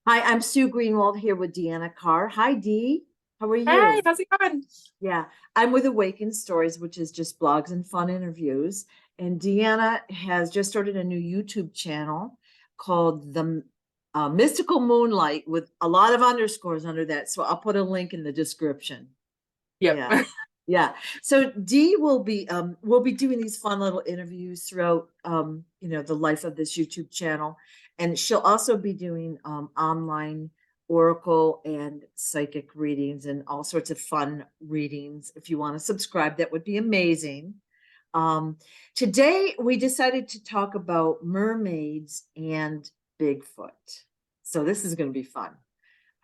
Hi, I'm Sue Greenwald here with Deanna Carr. Hi, Dee. How are Hey, you? how's it going? Yeah, I'm with Awakened Stories, which is just blogs and fun interviews. And Deanna has just started a new YouTube channel called The Mystical Moonlight with a lot of underscores under that. So I'll put a link in the description. Yep. Yeah. Yeah. So Dee will be doing these fun little interviews throughout the life of this YouTube channel. And she'll also be doing online oracle and psychic readings and all sorts of fun readings. If you want to subscribe, that would be amazing. Um, Today we decided to talk about mermaids and Bigfoot. So this is going to be fun.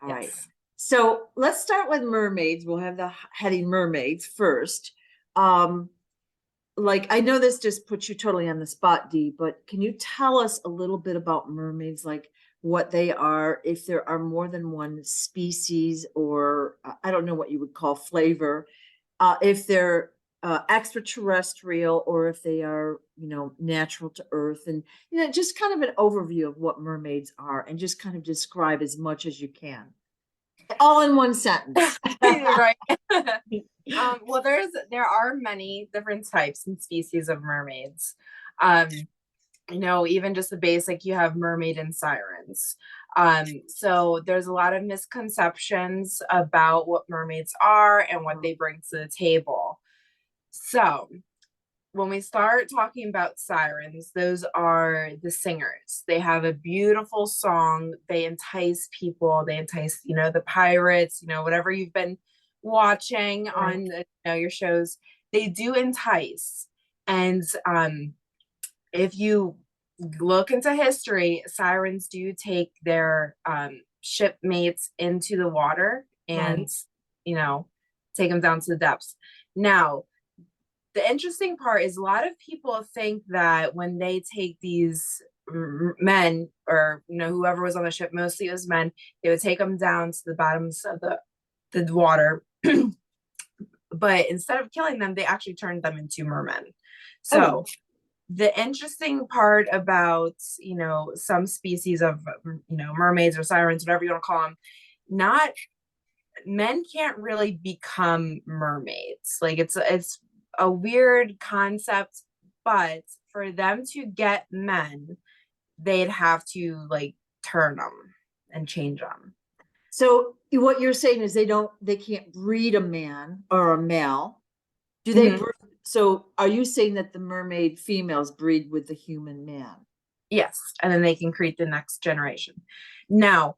All right. Yes. So let's start with mermaids. We'll have the heading mermaids first. Um, like I know this just puts you totally on the spot, Dee, but can you tell us a little bit about mermaids, like what they are, if there are more than one species, or I don't know what you would call flavor, if they're extraterrestrial or if they are, natural to Earth, and just kind of an overview of what mermaids are, and just kind of describe as much as you can. All in one sentence. Right. Well, there are many different types and species of mermaids. Um, even just the basic, you have mermaid and sirens. So there's a lot of misconceptions about what mermaids are and what they bring to the table. So when we start talking about sirens, those are the singers. They have a beautiful song. They entice people. They entice, the pirates, whatever you've been watching Right. on your shows. They do entice. And if you look into history, sirens do take their shipmates into the water Right. and, you know, take them down to the depths. Now, the interesting part is a lot of people think that when they take these men or whoever was on the ship, mostly it was men, they would take them down to the bottoms of the water, but instead of killing them they actually turned them into mermen. Oh, So the interesting part about some species of mermaids or sirens, whatever you want to call them, not men can't really become mermaids. Like it's a weird concept, but for them to get men, they'd have to like turn them and change them. so what you're saying is they can't breed a man or a male. Do they? Mhm. So are you saying that the mermaid females breed with the human man? Yes, and then they can create the next generation. Now,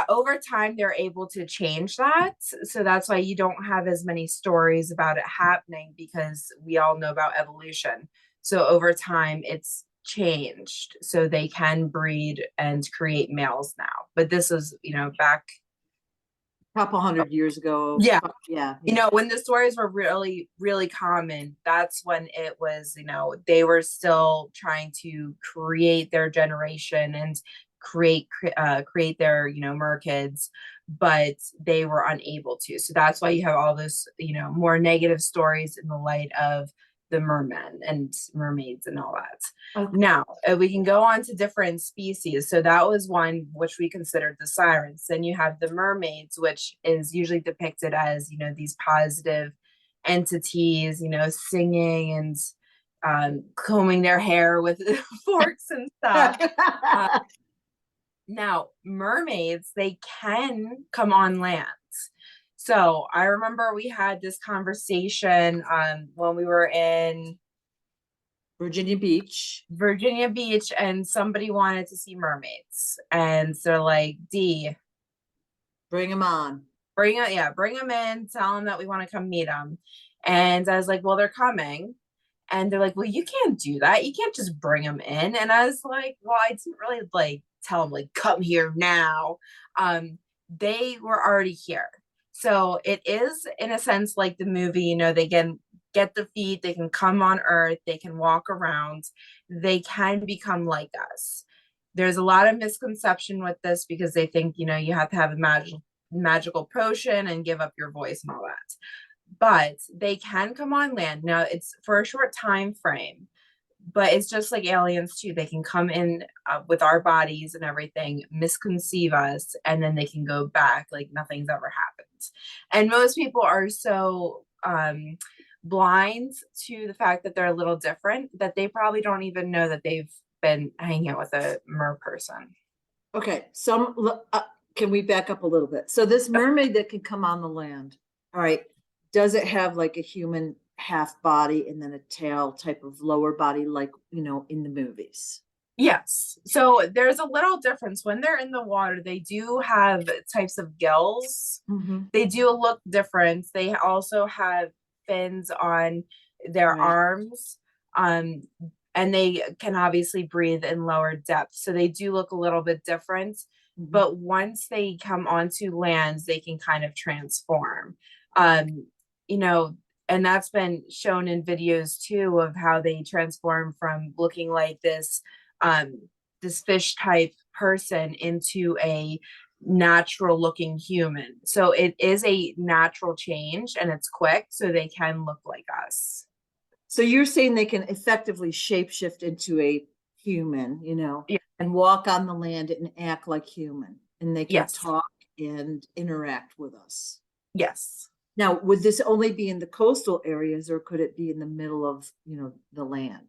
over time, they're able to change that. So that's why you don't have as many stories about it happening because we all know about evolution. So over time, it's changed. So they can breed and create males now. But this is, back. A couple hundred years ago. Yeah. Yeah, yeah. When the stories were really, really common, that's when it was, they were still trying to create their generation and create their, merkids, but they were unable to. So that's why you have all this, more negative stories in the light of the mermen and mermaids and all that. Okay. Now, we can go on to different species. So that was one which we considered the sirens. Then you have the mermaids, which is usually depicted as, these positive entities, singing and combing their hair with forks and stuff. Uh, Now, mermaids, they can come on land. So I remember we had this conversation when we were in Virginia Beach. Virginia Beach and somebody wanted to see mermaids. And they're like, D, Bring them on. bring them in, tell them that we want to come meet them. And I was like, well, they're coming. And they're like, well, you can't do that. You can't just bring them in. And I was like, well, I didn't really like tell them like, come here now. They were already here. So it is in a sense like the movie, they can get the feet, they can come on earth, they can walk around, they can become like us. There's a lot of misconception with this because they think, you have to have a magical potion and give up your voice and all that. But they can come on land. Now it's for a short time frame. but it's just like aliens too. They can come in with our bodies and everything, misconceive us, and then they can go back like nothing's ever happened. And most people are so blind to the fact that they're a little different that they probably don't even know that they've been hanging out with a mer person. Okay, can we back up a little bit? So this mermaid that can come on the land, all right, does it have like a human half body and then a tail type of lower body, like, in the movies? Yes. So there's a little difference. When they're in the water, they do have types of gills. Mm-hmm. They do look different. They also have fins on their Right. arms. Um, and they can obviously breathe in lower depths. So they do look a little bit different. Mm-hmm. But once they come onto land, they can kind of transform. Um, you know, and that's been shown in videos too of how they transform from looking like um this fish type person into a natural looking human. So it is a natural change and it's quick, so they can look like us. So you're saying they can effectively shapeshift into a human, Yeah. and walk on the land and act like human, and they can Yes. talk and interact with us. Yes. Now, would this only be in the coastal areas, or could it be in the middle of, the land?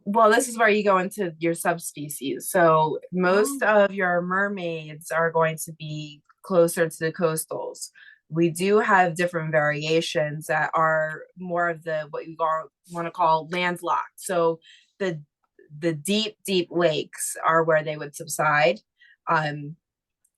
Well, this is where you go into your subspecies. So most Oh, of your mermaids are going to be closer to the coastals. We do have different variations that are more of the what you want to call landlocked. So the the deep, deep lakes are where they would subside. Um,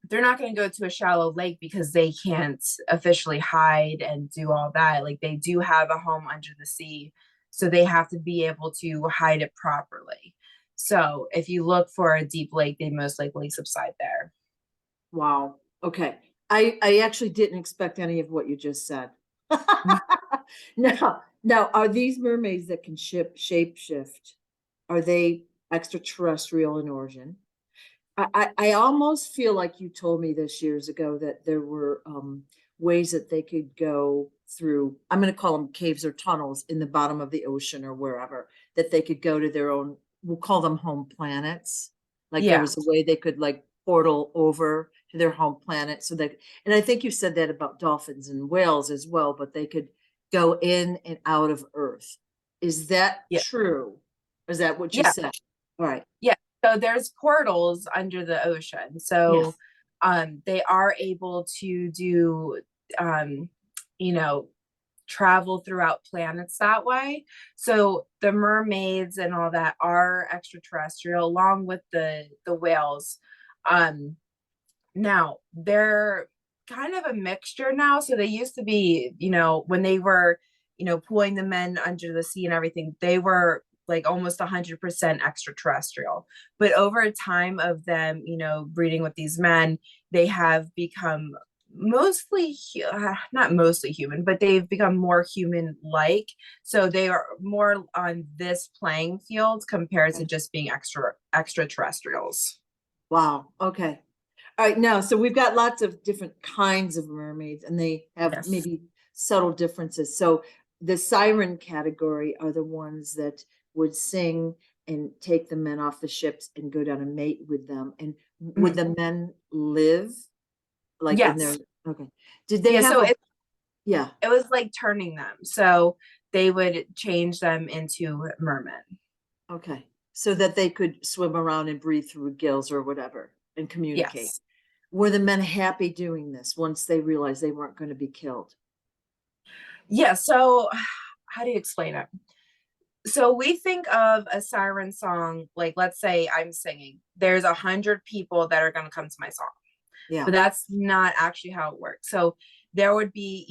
they're not going to go to a shallow lake because they can't officially hide and do all that. Like they do have a home under the sea, so they have to be able to hide it properly. So if you look for a deep lake, they most likely subside there. wow. Okay. I actually didn't expect any of what you just said. Now, are these mermaids that can shapeshift? Are they extraterrestrial in origin? I almost feel like you told me this years ago that there were ways that they could go through, I'm going to call them caves or tunnels in the bottom of the ocean or wherever, that they could go to their own, we'll call them home planets. Like there Yeah. was a way they could like portal over to their home planet. So that, and I think you said that about dolphins and whales as well, but they could go in and out of Earth. Is that Yeah. true? Is that what you Yeah. said? All right. Yeah. So there's portals under the ocean. Yes. So they are able to do um, you know, travel throughout planets that way. So the mermaids and all that are extraterrestrial along with the whales. Um Now they're kind of a mixture now. So they used to be, when they were, pulling the men under the sea and everything, they were like almost 100% extraterrestrial. But over time of them, breeding with these men, they have become mostly not mostly human, but they've become more human like. So they are more on this playing field compared to just being extraterrestrials. Wow. Okay. All right. Now, so we've got lots of different kinds of mermaids, and they have Yes. maybe subtle differences. So the siren category are the ones that would sing and take the men off the ships and go down and mate with them. And would Mhm. the men live like in their, Yes. okay. Did they Yeah, have so a, yeah. it was like turning them. So they would change them into mermen. Okay. So that they could swim around and breathe through gills or whatever and communicate. Yes. Were the men happy doing this once they realized they weren't going to be killed? Yeah, so how do you explain it? So we think of a siren song, like let's say I'm singing. There's 100 people that are gonna come to my song, Yeah. but that's not actually how it works. So there would be,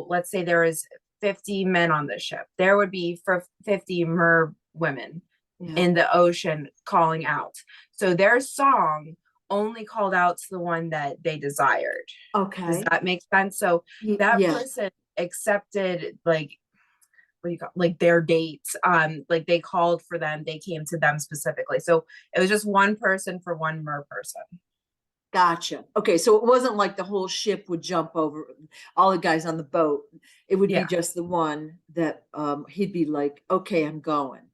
let's say there is 50 men on the ship. There would be for 50 mer women Yeah. in the ocean calling out. So their song only called out to the one that they desired. Does Okay. that make sense? So that Yeah. person accepted like what do you call like their dates. Like they called for them, they came to them specifically. So it was just one person for one mer person. Gotcha. Okay. So it wasn't like the whole ship would jump over all the guys on the boat. It would be Yeah. just the one that he'd be like, okay, I'm going.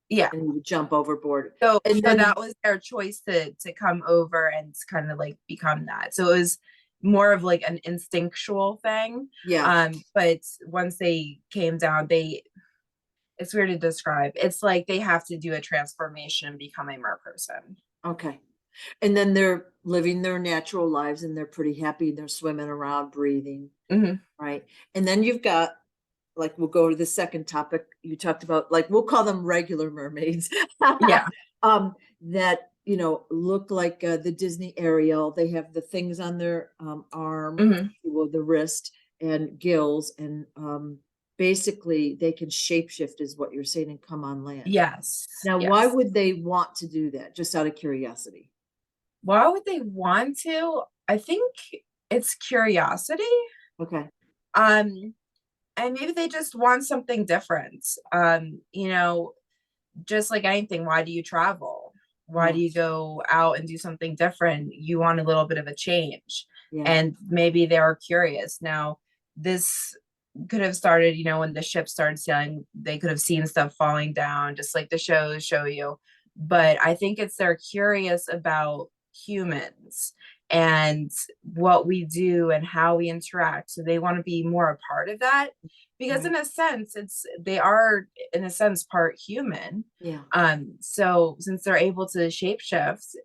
Yeah. and you would jump overboard. So And so then, that was their choice to come over and kind of like become that. So it was more of like an instinctual thing. yeah, But once they came down, they it's weird to describe. It's like they have to do a transformation and become a mer person. okay. And then they're living their natural lives and they're pretty happy. They're swimming around, breathing, Hmm. right? And then you've got, like, we'll go to the second topic you talked about, like, we'll call them regular mermaids. Yeah. That, look like the Disney Ariel. They have the things on their arm, Hmm. well, the wrist and gills, and basically they can shapeshift, is what you're saying, and come on land. Yes. Now, why Yes. would they want to do that? Just out of curiosity. Why would they want to? I think it's curiosity. Okay. Um, and maybe they just want something different. Just like anything, why do you travel? Why Yeah. do you go out and do something different? You want a little bit of a change. Yeah. And maybe they are curious. Now, this could have started, when the ship started sailing, they could have seen stuff falling down, just like the shows show you. But I think it's they're curious about humans and what we do and how we interact. So they want to be more a part of that because Right. in a sense they are in a sense part human. Yeah. So since they're able to shapeshift,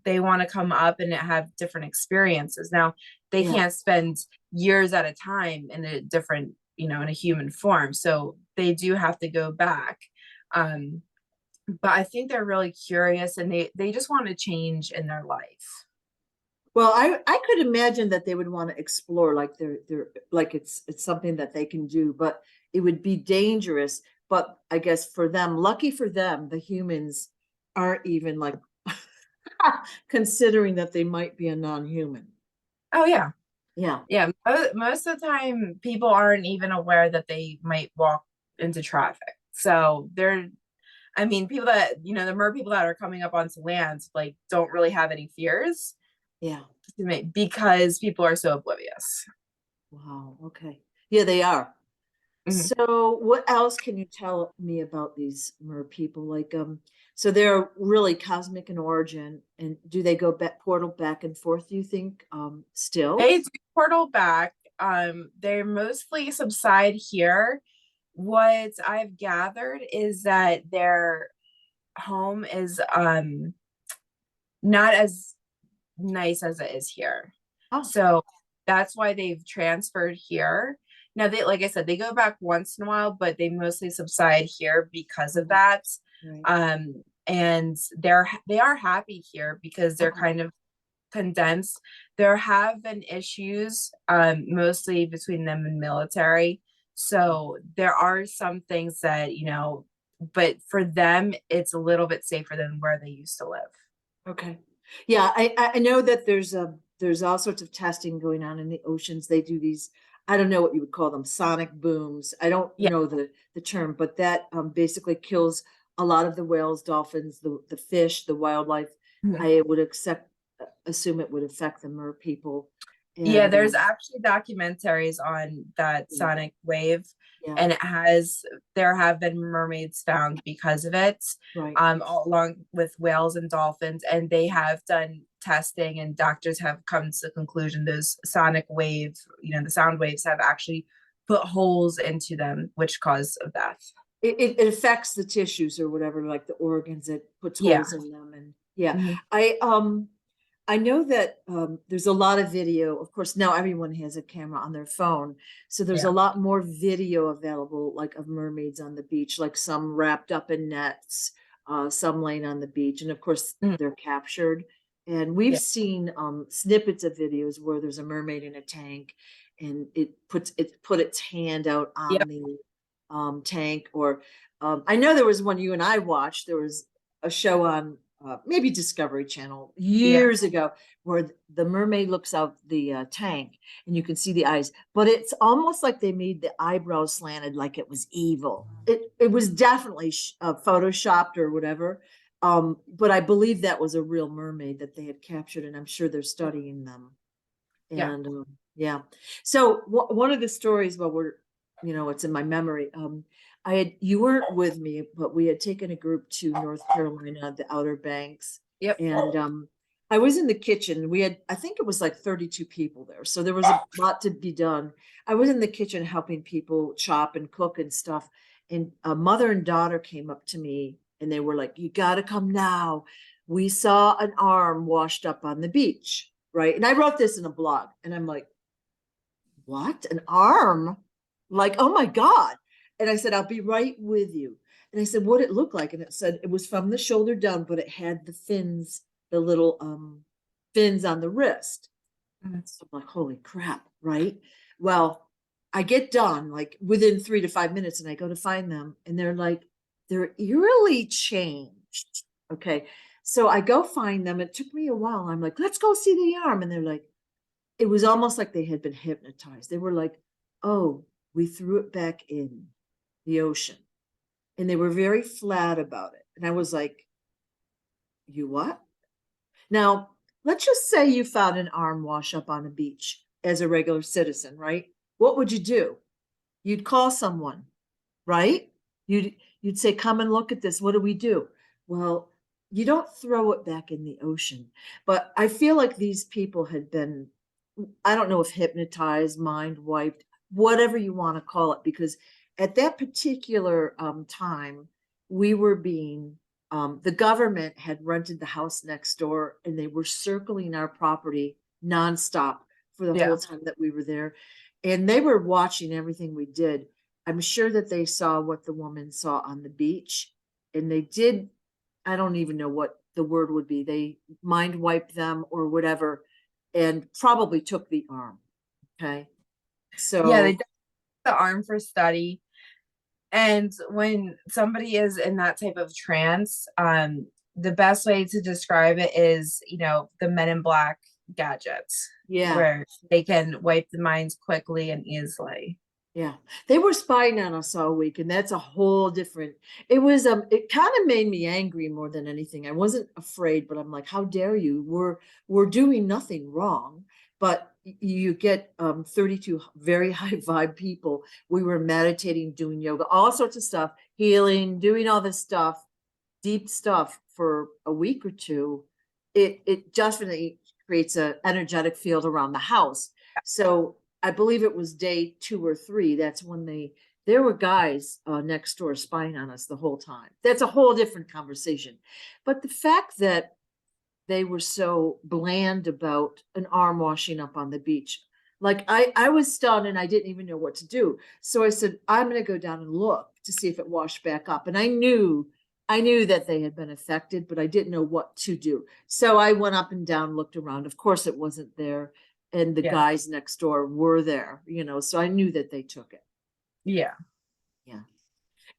they want to come up and have different experiences. Now they Yeah. can't spend years at a time in a different, in a human form, so they do have to go back. But I think they're really curious and they just want to change in their life. Well, I could imagine that they would want to explore, like they're like it's something that they can do, but it would be dangerous. But I guess for them, lucky for them, the humans aren't even like considering that they might be a non-human. Oh yeah. Yeah. Yeah, most of the time people aren't even aware that they might walk into traffic. So they're, I mean, people that, the mer people that are coming up onto land, like, don't really have any fears Yeah. because people are so oblivious. Wow. Okay. Yeah, they are. Mhm. So what else can you tell me about these mer people? Like, so they're really cosmic in origin, and do they go back portal back and forth, do you think, still? They do portal back. They mostly subside here. What I've gathered is that their home is not as nice as it is here. Oh, So that's why they've transferred here. Now they, like I said, they go back once in a while, but they mostly subside here because of right, that. right. And they are happy here because they're Okay. kind of condensed. There have been issues, mostly between them and military. So there are some things that, but for them, it's a little bit safer than where they used to live. Okay. Yeah, I know that there's all sorts of testing going on in the oceans. They do these, I don't know what you would call them, sonic booms. I don't Yeah. know the term, but that basically kills a lot of the whales, dolphins, the fish, the wildlife. Mhm. I would assume it would affect the mer people. Yeah, And there's actually documentaries on that yeah, sonic wave, yeah, and there have been mermaids found because of it, right. along with whales and dolphins, and they have done testing, and doctors have come to the conclusion those sonic waves, the sound waves have actually put holes into them, which cause of death. It affects the tissues or whatever, like the organs. It puts Yeah. holes in them, and yeah, Mhm. I know that there's a lot of video. Of course, now everyone has a camera on their phone, so there's a Yeah. lot more video available, like of mermaids on the beach, like some wrapped up in nets, some laying on the beach, and of course Mhm. they're captured. And we've Yeah. seen snippets of videos where there's a mermaid in a tank, and it put its hand out on Yep. the tank. Or I know there was one you and I watched. There was a show on maybe Discovery Channel Yeah. years ago where the mermaid looks out the tank and you can see the eyes, but it's almost like they made the eyebrows slanted, like it was evil. It was definitely photoshopped or whatever. But I believe that was a real mermaid that they had captured, and I'm sure they're studying them. Yeah. And yeah, so one of the stories, while we're it's in my memory. You weren't with me, but we had taken a group to North Carolina, the Outer Banks. Yep. And I was in the kitchen. I think it was like 32 people there. So there was a lot to be done. I was in the kitchen helping people chop and cook and stuff. And a mother and daughter came up to me and they were like, you got to come now. We saw an arm washed up on the beach. Right. And I wrote this in a blog and I'm like, what? An arm? Like, oh my God. And I said, I'll be right with you. And I said, what did it look like? And it said it was from the shoulder down, but it had the fins, the little fins on the wrist. So I'm like, holy crap, right? Well, I get done like within 3 to 5 minutes and I go to find them and they're eerily changed. Okay. So I go find them. It took me a while. I'm like, let's go see the arm. And they're like, it was almost like they had been hypnotized. They were like, oh, we threw it back in the ocean. And they were very flat about it. And I was like, you what? Now, let's just say you found an arm wash up on a beach as a regular citizen, right? What would you do? You'd call someone, right? You'd say, come and look at this. What do we do? Well, you don't throw it back in the ocean. But I feel like these people had been, I don't know if hypnotized, mind wiped, whatever you want to call it, because at that particular time, we were being, the government had rented the house next door and they were circling our property nonstop for the whole time that we were there. And they were watching everything we did. I'm sure that they saw what the woman saw on the beach. And they did, I don't even know what the word would be. They mind wiped them or whatever and probably took the arm. Okay. So yeah, they took the arm for study. And when somebody is in that type of trance, the best way to describe it is, the Men in Black gadgets, yeah. where they can wipe the minds quickly and easily. Yeah, they were spying on us all week, and that's a whole different. It kind of made me angry more than anything. I wasn't afraid, but I'm like, how dare you? We're doing nothing wrong, but you get 32 very high vibe people. We were meditating, doing yoga, all sorts of stuff, healing, doing all this stuff, deep stuff for a week or two. It definitely creates an energetic field around the house. So I believe it was day 2 or 3. That's when there were guys next door spying on us the whole time. That's a whole different conversation. But the fact that they were so bland about an arm washing up on the beach, like I was stunned and I didn't even know what to do. So I said, I'm going to go down and look to see if it washed back up. And I knew that they had been affected, but I didn't know what to do. So I went up and down, looked around. Of course, it wasn't there. And the guys next door were there, so I knew that they took it. Yeah. Yeah.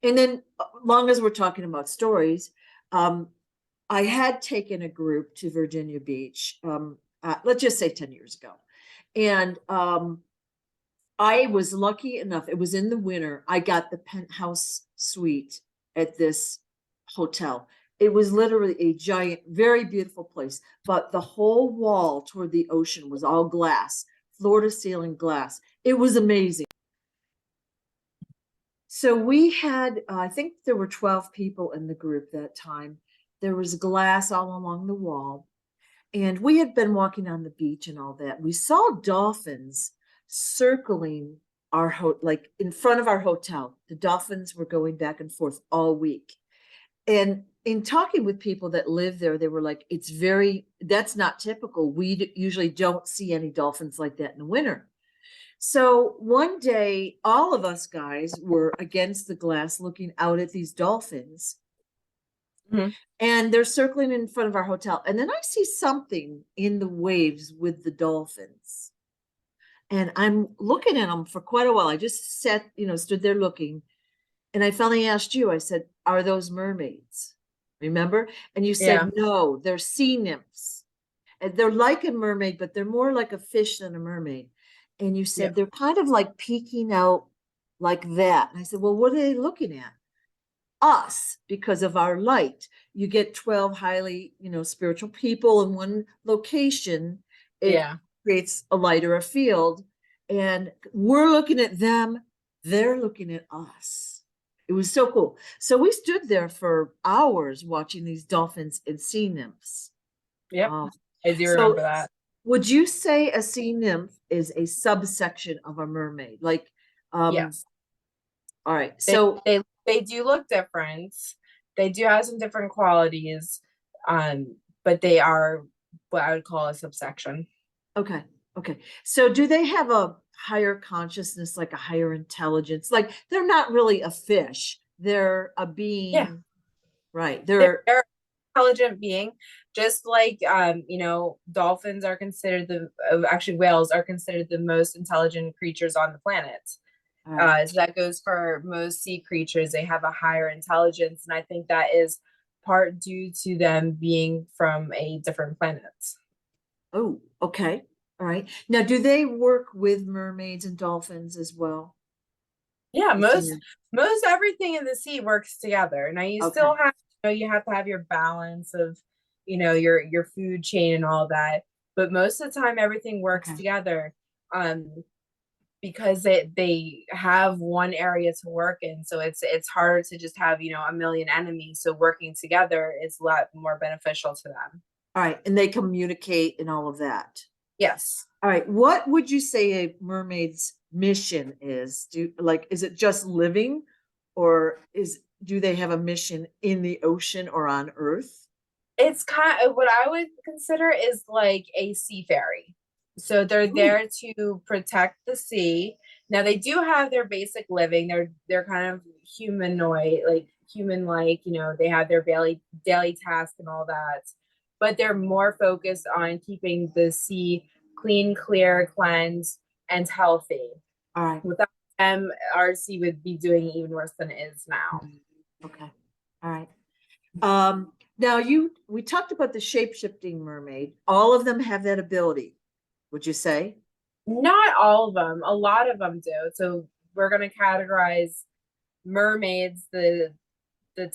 And then long as we're talking about stories, I had taken a group to Virginia Beach, let's just say 10 years ago. And I was lucky enough, it was in the winter, I got the penthouse suite at this hotel. It was literally a giant, very beautiful place, but the whole wall toward the ocean was all glass, floor to ceiling glass. It was amazing. So we had, I think there were 12 people in the group that time. There was glass all along the wall. And we had been walking on the beach and all that. We saw dolphins circling like in front of our hotel. The dolphins were going back and forth all week. And in talking with people that live there, they were like, that's not typical. We usually don't see any dolphins like that in the winter. So one day, all of us guys were against the glass looking out at these dolphins. Mm-hmm. And they're circling in front of our hotel. And then I see something in the waves with the dolphins. And I'm looking at them for quite a while. I just stood there looking. And I finally asked you, I said, are those mermaids? Remember? And you said, no, they're sea nymphs. And they're like a mermaid, but they're more like a fish than a mermaid. And you said, they're kind of like peeking out like that. And I said, well, what are they looking at? Us, because of our light. You get 12 highly, spiritual people in one location. It creates a light or a field. And we're looking at them they're looking at us. It was so cool. So we stood there for hours watching these dolphins and sea nymphs. Yep, Um, I do so remember that. would you say a sea nymph is a subsection of a mermaid? Like, um, Yes, all right. they So, they do look different. They do have some different qualities, but they are what I would call a subsection. okay, okay. So do they have a higher consciousness, like a higher intelligence? Like they're not really a fish. They're a Yeah, being, right? they're an intelligent being, just like dolphins are considered actually whales are considered the most intelligent creatures on the planet. all right. So that goes for most sea creatures. They have a higher intelligence, and I think that is part due to them being from a different planet. Oh, okay. All right. Now, do they work with mermaids and dolphins as well? Yeah, The senior. most everything in the sea works together. Now you Okay. still have, you have to have your balance of, your food chain and all that, but most of the time everything works Okay. together. Um, because they have one area to work in, so it's harder to just have a million enemies. So working together is a lot more beneficial to them. All right. And they communicate and all of that. Yes. All right. What would you say a mermaid's mission is? Is it just living or do they have a mission in the ocean or on Earth? It's kind of what I would consider is like a sea fairy. So they're Ooh, there to protect the sea. Now they do have their basic living. They're kind of humanoid, like human like, they have their daily task and all that. But they're more focused on keeping the sea clean, clear, cleansed, and healthy. all right. Without them, our sea would be doing even worse than it is now. Mhm. Okay. All right. Now we talked about the shape-shifting mermaid. All of them have that ability, would you say? Not all of them. A lot of them do. So we're going to categorize mermaids, the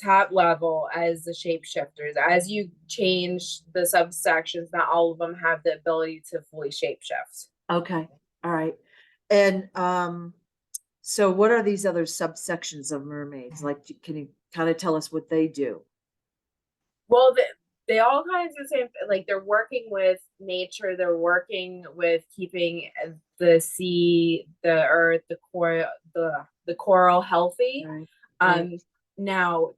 top level, as the shapeshifters. As you change the subsections, not all of them have the ability to fully shapeshift. Okay. All right. And so what are these other subsections of mermaids? Like, can you kind of tell us what they do? Well, they all kind of do the same. Like they're working with nature. They're working with keeping the sea, the earth, the coral healthy. Right. Right. Um, Now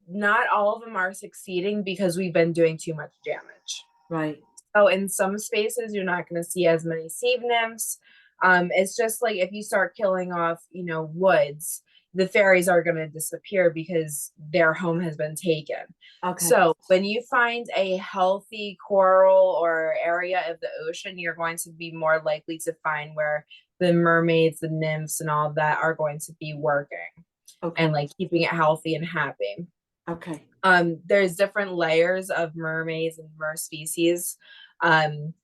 not all of them are succeeding because we've been doing too much damage. Right. So in some spaces, you're not going to see as many sea nymphs. It's just like if you start killing off, woods, the fairies are going to disappear because their home has been taken. Okay. So when you find a healthy coral or area of the ocean, you're going to be more likely to find where the mermaids, the nymphs, and all that are going to be working and Okay. like keeping it healthy and happy. Okay. There's different layers of mermaids and mer species. um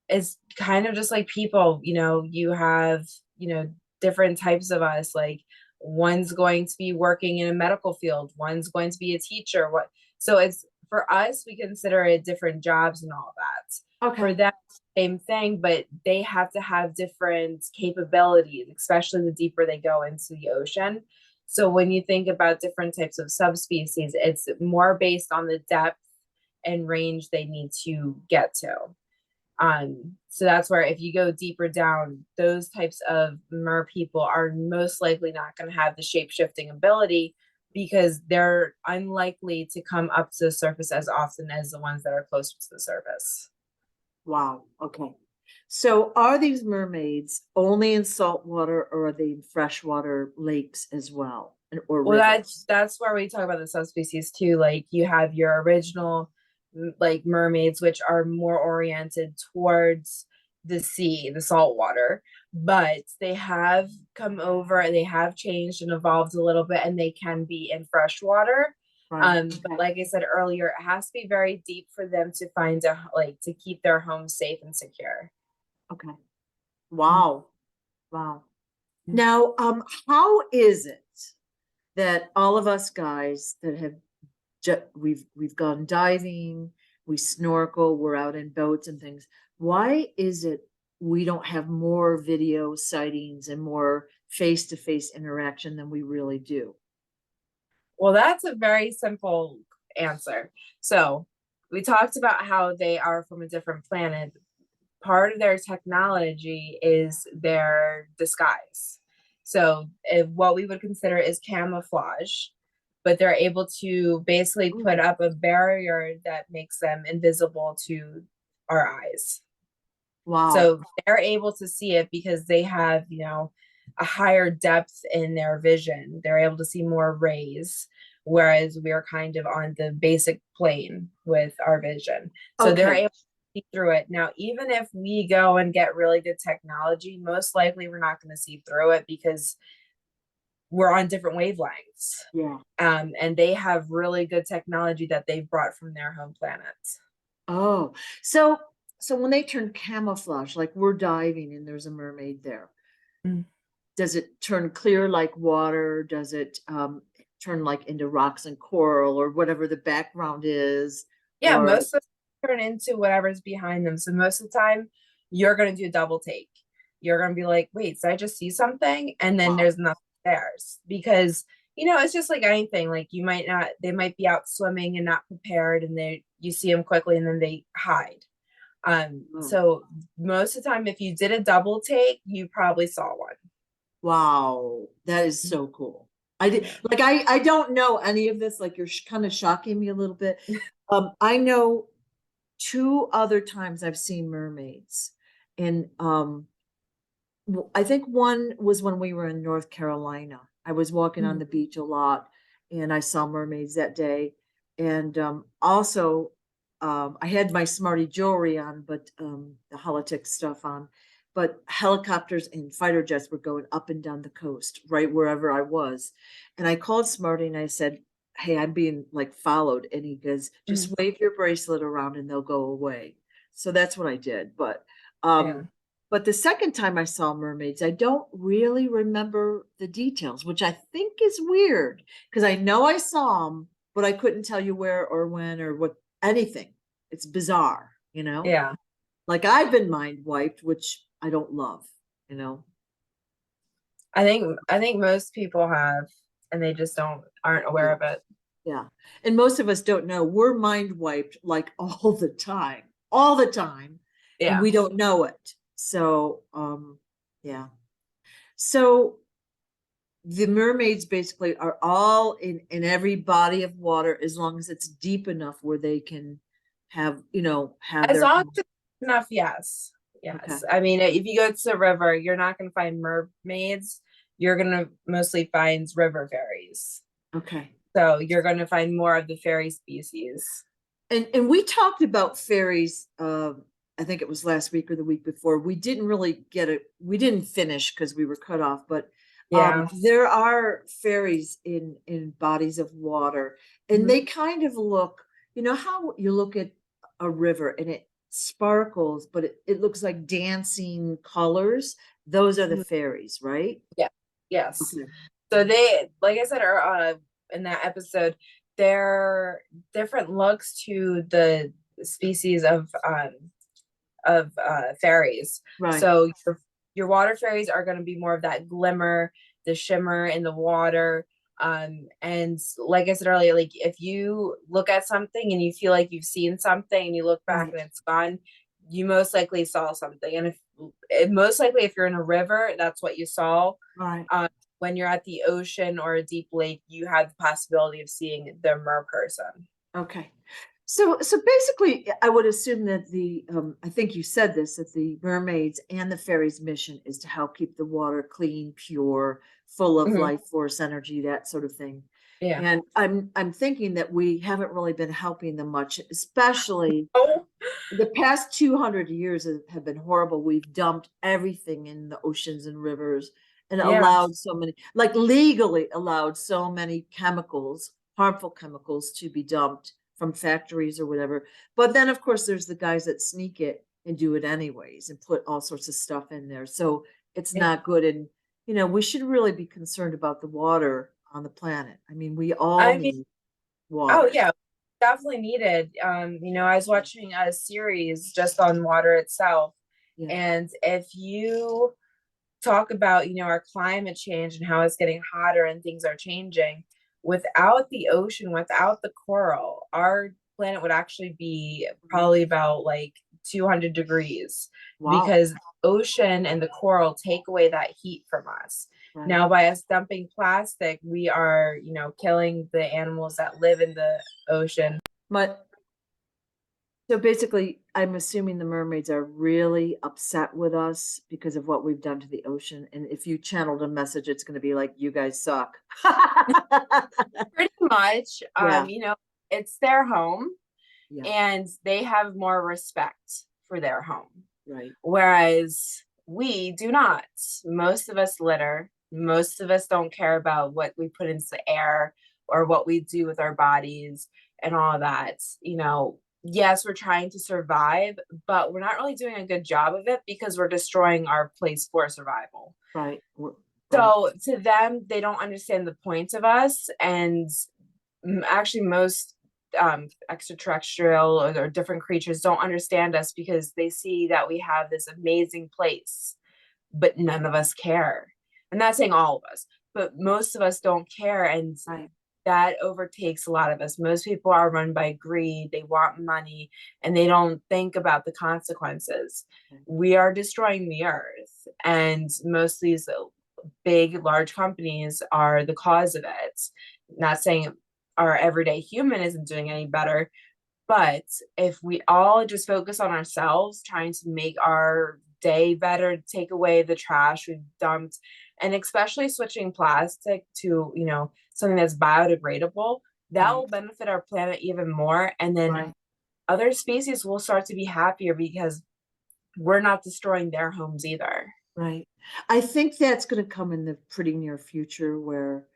it's kind of just like people, you have different types of us. Like one's going to be working in a medical field, one's going to be a teacher. What So it's for us, we consider it different jobs and all that. For Okay. them, same thing, but they have to have different capabilities, especially the deeper they go into the ocean. So when you think about different types of subspecies, it's more based on the depth and range they need to get to. So that's where if you go deeper down, those types of mer people are most likely not going to have the shape shifting ability because they're unlikely to come up to the surface as often as the ones that are closer to the surface. Wow. Okay. So are these mermaids only in salt water or are they in freshwater lakes as well or Well, rivers? that's where we talk about the subspecies too. Like you have your original like mermaids, which are more oriented towards the sea, the salt water, but they have come over, they have changed and evolved a little bit, and they can be in fresh water. Right. But Okay. like I said earlier, it has to be very deep for them to find to keep their home safe and secure. Okay. Wow. Wow. Now, how is it that all of us guys that have we've gone diving, we snorkel, we're out in boats and things. Why is it we don't have more video sightings and more face-to-face interaction than we really do? Well, that's a very simple answer. So we talked about how they are from a different planet. Part of their technology is their disguise. So if what we would consider is camouflage, but they're able to basically put up a barrier that makes them invisible to our eyes. Wow. So they're able to see it because they have, a higher depth in their vision. They're able to see more rays, whereas we're kind of on the basic plane with our vision. So they're Okay. able to see through it. Now, even if we go and get really good technology, most likely we're not going to see through it because we're on different wavelengths. Yeah. And they have really good technology that they've brought from their home planets. Oh, so when they turn camouflage, like we're diving and there's a mermaid there, Mm. does it turn clear like water? Does it turn like into rocks and coral or whatever the background is? Yeah, Or most of them turn into whatever's behind them. So most of the time, you're going to do a double take. You're going to be like, wait, did I just see something? And then wow. there's nothing there. Because, it's just like anything. Like they might be out swimming and not prepared and you see them quickly and then they hide. Oh, So most of the time, if you did a double take, you probably saw one. wow. That is so cool. I did Yeah. like I don't know any of this. Like you're kind of shocking me a little bit. I know two other times I've seen mermaids. And I think one was when we were in North Carolina. I was walking on Mm. the beach a lot and I saw mermaids that day. And also, I had my smarty jewelry on, but the holotic stuff on. But helicopters and fighter jets were going up and down the coast, right wherever I was. And I called Smarty and I said, "Hey, I'm being like followed." And he goes, Mm. "Just wave your bracelet around and they'll go away." So that's what I did. Yeah. But the second time I saw mermaids, I don't really remember the details, which I think is weird because I know I saw them, but I couldn't tell you where or when or what anything. It's bizarre, you know? Yeah. Like I've been mind wiped, which I don't love, you know? I think most people have, and they just aren't aware Yeah. of it. Yeah. And most of us don't know. We're mind wiped like all the time, and Yeah. we don't know it. So, yeah. So the mermaids basically are all in every body of water as long as it's deep enough where they can have As their long as home. it's enough, yes. Okay. Yes. I mean, if you go to the river, you're not going to find mermaids. You're going to mostly find river fairies. Okay. So you're going to find more of the fairy species. And we talked about fairies, I think it was last week or the week before. We didn't really get it, we didn't finish because we were cut off, but Yeah. there are fairies in bodies of water, and Mhm. they kind of look, you know how you look at a river and it sparkles, but it looks like dancing colors. Those are the Mhm. fairies, right? Yeah. Yes. Okay. So they, like I said, are in that episode, they're different looks to the species of fairies. Right. So your water fairies are going to be more of that glimmer, the shimmer in the water. And like I said earlier, like if you look at something and you feel like you've seen something and you look back Right. and it's gone, you most likely saw something. And if most likely if you're in a river, that's what you saw. Right. When you're at the ocean or a deep lake, you have the possibility of seeing the mer person. Okay. So basically, I would assume that I think you said this, that the mermaids and the fairies' mission is to help keep the water clean, pure, full of Mhm. life force energy, that sort of thing. Yeah. And I'm thinking that we haven't really been helping them much, especially Oh, the past 200 years have been horrible. We've dumped everything in the oceans and rivers and yeah. allowed so many, like legally allowed so many chemicals, harmful chemicals to be dumped from factories or whatever. But then, of course, there's the guys that sneak it and do it anyways and put all sorts of stuff in there. So it's Yeah. not good. And, we should really be concerned about the water on the planet. I mean, we all I mean, need oh water. yeah, definitely needed. I was watching a series just on water itself, Yeah. and if you talk about, our climate change and how it's getting hotter and things are changing. Without the ocean, without the coral, our planet would actually be probably about like 200 degrees Wow. because ocean and the coral take away that heat from us. Right. Now, by us dumping plastic, we are, killing the animals that live in the ocean. But so basically, I'm assuming the mermaids are really upset with us because of what we've done to the ocean. And if you channeled a message, it's going to be like, you guys suck. Pretty much, Yeah. it's their home Yeah. and they have more respect for their home. Right. Whereas we do not. Most of us litter. Most of us don't care about what we put into the air or what we do with our bodies and all that. Yes, we're trying to survive, but we're not really doing a good job of it because we're destroying our place for survival. Right. Right. So to them, they don't understand the point of us. And actually, most extraterrestrial or different creatures don't understand us because they see that we have this amazing place, but none of us care. I'm not saying all of us, but most of us don't care. And Right. that overtakes a lot of us. Most people are run by greed. They want money and they don't think about the consequences. We are destroying the earth. And most of these big, large companies are the cause of it. Not saying our everyday human isn't doing any better, but if we all just focus on ourselves, trying to make our day better, take away the trash we've dumped, and especially switching plastic to, something that's biodegradable, that Right. will benefit our planet even more. And then Right. other species will start to be happier because we're not destroying their homes either. Right. I think that's going to come in the pretty near future where,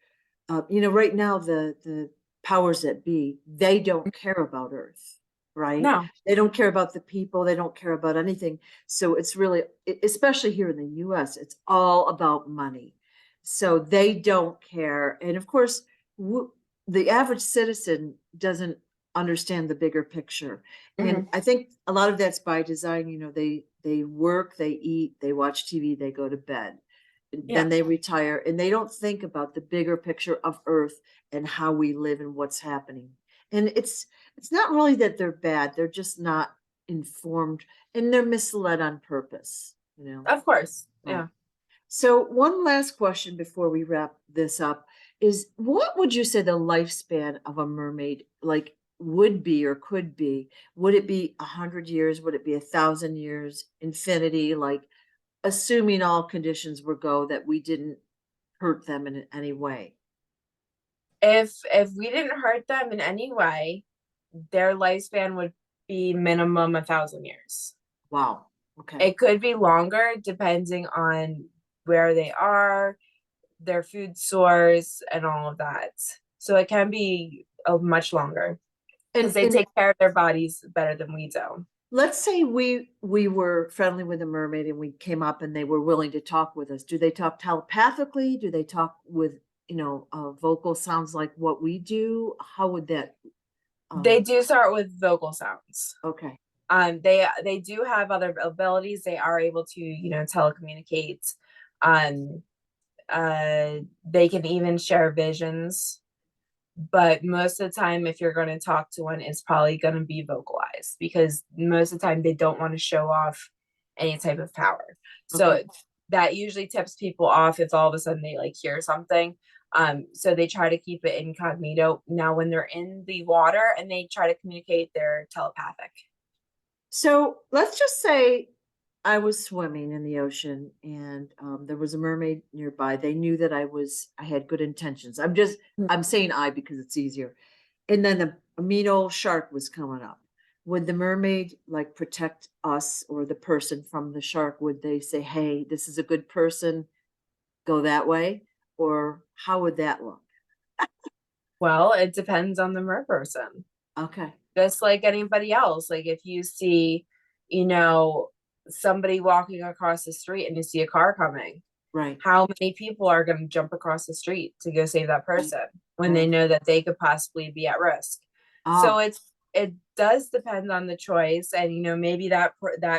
right now the powers that be, they don't care about Earth, right? No. They don't care about the people. They don't care about anything. So it's really, especially here in the US, it's all about money. So they don't care. And of course, the average citizen doesn't understand the bigger picture. And Mhm. I think a lot of that's by design. They work, they eat, they watch TV, they go to bed. Then Yeah. they retire and they don't think about the bigger picture of Earth and how we live and what's happening. And it's not really that they're bad, they're just not informed and they're misled on purpose. Of course. Right. Yeah. So one last question before we wrap this up is what would you say the lifespan of a mermaid like would be or could be? Would it be 100 years? Would it be 1,000 years? Infinity? Like assuming all conditions were go that we didn't hurt them in any way. If we didn't hurt them in any way, their lifespan would be minimum 1,000 years. Wow. Okay. It could be longer depending on where they are, their food source, and all of that. So it can be much longer because they And take care of their bodies better than we do. let's say we were friendly with a mermaid and we came up and they were willing to talk with us. Do they talk telepathically? Do they talk with, vocal sounds like what we do? How would that They um do start with vocal sounds. okay. They do have other abilities. They are able to, telecommunicate. Um, they can even share visions, but most of the time if you're going to talk to one, it's probably going to be vocalized because most of the time they don't want to show off any type of power. Okay. So that usually tips people off if all of a sudden they like hear something. So they try to keep it incognito. Now when they're in the water and they try to communicate, they're telepathic. So let's just say I was swimming in the ocean and there was a mermaid nearby. They knew that I had good intentions. I'm saying I because it's easier. And then a mean old shark was coming up. Would the mermaid like protect us or the person from the shark? Would they say, hey, this is a good person, go that way? Or how would that look? Well, it depends on the mer person. Okay. Just like anybody else. Like if you see, you know, somebody walking across the street and you see a car coming, Right. how many people are going to jump across the street to go save that Right. person when they Right. know that they could possibly be at risk? So Oh, it does depend on the choice, and maybe that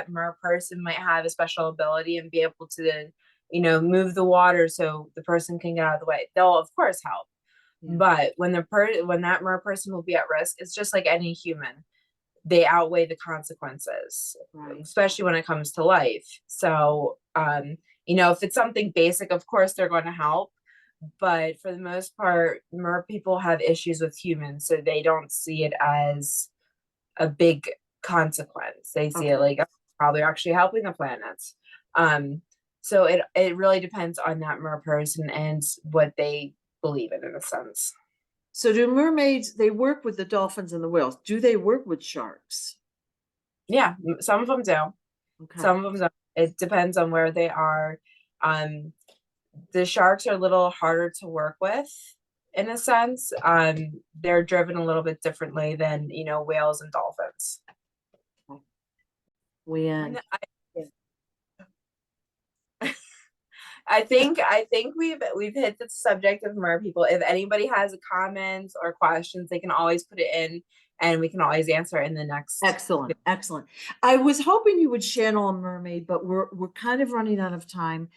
mer person might have a special ability and be able to move the water so the person can get out of the way. They'll of course help. Yeah. But when that mer person will be at risk, it's just like any human. They outweigh the consequences, Right. especially when it comes to life. So, if it's something basic, of course they're going to help. But for the most part, mer people have issues with humans, so they don't see it as a big consequence. They see it Okay. like, oh, probably actually helping the planet. So it really depends on that mer person and what they believe in a sense. So do mermaids, they work with the dolphins and the whales. Do they work with sharks? Yeah, some of them do. Okay. Some of them don't. It depends on where they are. Um, the sharks are a little harder to work with in a sense. They're driven a little bit differently than, whales and dolphins. We And end. I think we've hit the subject of mer people. If anybody has comments or questions, they can always put it in, and we can always answer it in the next. Excellent, excellent. I was hoping you would channel a mermaid, but we're kind of running out of time.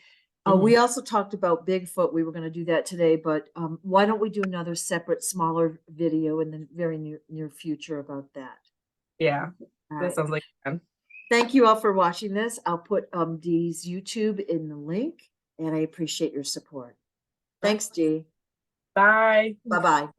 We also talked about Bigfoot. We were going to do that today, but why don't we do another separate, smaller video in the very near future about that? Yeah, All that right. sounds like fun. Thank you all for watching this. I'll put Dee's YouTube in the link, and I appreciate your support. Thanks, Dee. Bye. Bye-bye.